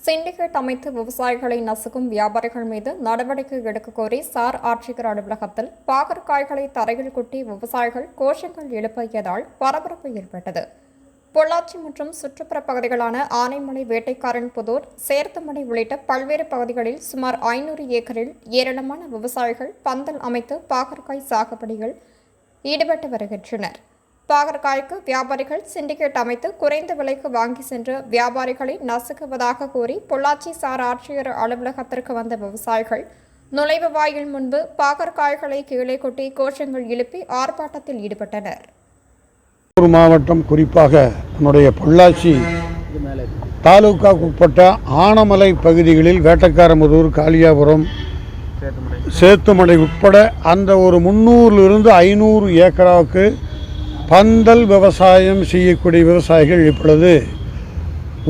Syndicate அமைத்து விவசாயிகளை நசுக்கும் வியாபாரிகள் மீது நடவடிக்கை எடுக்க கோரி சார் ஆட்சியர் அலுவலகத்தில் பாகற்காய்களை தரையில் கொட்டி விவசாயிகள் கோஷங்கள் எழுப்பியதால் பரபரப்பு ஏற்பட்டது. பொள்ளாச்சி மற்றும் சுற்றுப்புற பகுதிகளான ஆனைமலை, வேட்டைக்காரன்புதூர், சேர்த்தமடை உள்ளிட்ட பல்வேறு பகுதிகளில் சுமார் 500 ஏக்கரில் ஏராளமான விவசாயிகள் பந்தல் அமைத்து பாகற்காய் சாகுபடியில் ஈடுபட்டு வருகின்றனர். பாகற்காய்க்கு வியாபாரிகள் சிண்டிகேட் அமைத்து குறைந்த விலைக்கு வாங்கி சென்று வியாபாரிகளை நசுக்குவதாக கூறி பொள்ளாச்சி சார் ஆட்சியர் அலுவலகத்திற்கு வந்த விவசாயிகள் நுழைவு வாயில் முன்பு பாகற்காய்களை கீழே கொட்டி கோஷங்கள் எழுப்பி ஆர்ப்பாட்டத்தில் ஈடுபட்டனர். மாவட்டம், குறிப்பாக நம்முடைய பொள்ளாச்சி தாலுகாவுக்கு உட்பட்ட ஆனமலை பகுதிகளில் வேட்டைக்காரன்புதூர், காளியாபுரம், சேத்துமடை உட்பட அந்த ஒரு 300 to 500 ஏக்கராவுக்கு பந்தல் விவசாயம் செய்யக்கூடிய விவசாயிகள் இப்பொழுது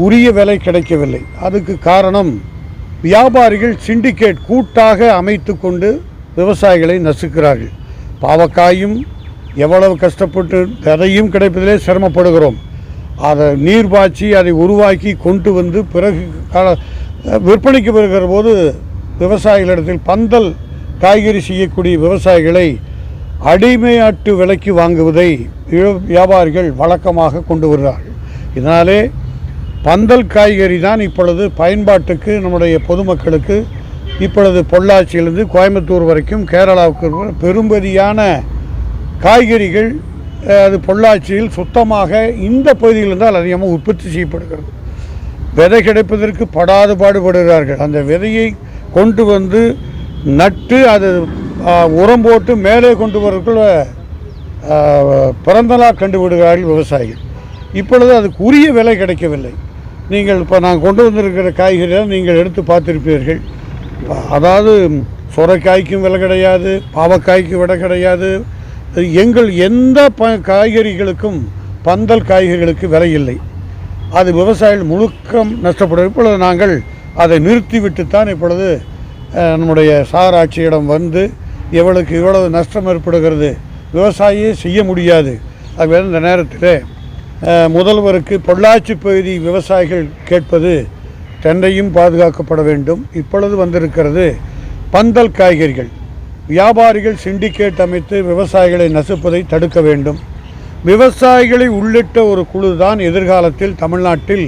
உரிய விலை கிடைக்கவில்லை. அதுக்கு காரணம் வியாபாரிகள் சிண்டிகேட் கூட்டாக அமைத்து கொண்டு விவசாயிகளை நசுக்கிறார்கள். பாவக்காயும் எவ்வளவு கஷ்டப்பட்டு விதையும் கிடைப்பதிலே சிரமப்படுகிறோம். அதை நீர் பாய்ச்சி அதை உருவாக்கி கொண்டு வந்து பிறகு விற்பனைக்கு வருகிற போது விவசாயிகளிடத்தில் பந்தல் காய்கறி செய்யக்கூடிய விவசாயிகளை அடிமையாட்டு விலைக்கு வாங்குவதை வியாபாரிகள் வழக்கமாக கொண்டு வருகிறார்கள். இதனாலே பந்தல் காய்கறி தான் இப்பொழுது பயன்பாட்டுக்கு நம்முடைய பொதுமக்களுக்கு இப்பொழுது பொள்ளாச்சியிலிருந்து கோயம்புத்தூர் வரைக்கும் கேரளாவுக்கு பெரும்பதியான காய்கறிகள் அது பொள்ளாச்சியில் சுத்தமாக இந்த பகுதியிலிருந்தால் அதிகமாக உற்பத்தி செய்யப்படுகிறது. விதை கிடைப்பதற்கு படாது பாடுபடுகிறார்கள். அந்த விதையை கொண்டு வந்து நட்டு அது உரம் போட்டு மேலே கொண்டு வரக்குள்ள பிறந்தலாக கண்டுவிடுகிறார்கள் விவசாயிகள். இப்பொழுது அதுக்கு உரிய விலை கிடைக்கவில்லை. நீங்கள் இப்போ நான் கொண்டு வந்திருக்கிற காய்கறிகளை நீங்கள் எடுத்து பார்த்துருப்பீர்கள். அதாவது சுரைக்காய்க்கும் விலை கிடையாது, பாவக்காய்க்கு விலை கிடையாது. எங்கள் எந்த காய்கறிகளுக்கும் பந்தல் காய்கறிகளுக்கு விலை இல்லை. அது விவசாயிகள் முழுக்கம் நஷ்டப்படும். இப்பொழுது நாங்கள் அதை நிறுத்திவிட்டுத்தான் இப்பொழுது நம்முடைய சார் ஆட்சியிடம் வந்து எவ்வளவு நஷ்டம் ஏற்படுகிறது, விவசாயியே செய்ய முடியாது. ஆகவே இந்த நேரத்தில் முதல்வருக்கு பொள்ளாச்சி பகுதி விவசாயிகள் கேட்பது தென்னையும் பாதுகாக்கப்பட வேண்டும். இப்பொழுது வந்திருக்கிறது பந்தல் காய்கறிகள். வியாபாரிகள் சிண்டிகேட் அமைத்து விவசாயிகளை நசுப்பதை தடுக்க வேண்டும். விவசாயிகளை உள்ளிட்ட ஒரு குழு தான் எதிர்காலத்தில் தமிழ்நாட்டில்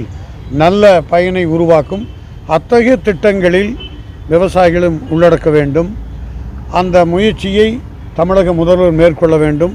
நல்ல பயனை உருவாக்கும். அத்தகைய திட்டங்களில் விவசாயிகளும் உள்ளடக்க வேண்டும். அந்த முயற்சியை தமிழக முதல்வர் மேற்கொள்ள வேண்டும்.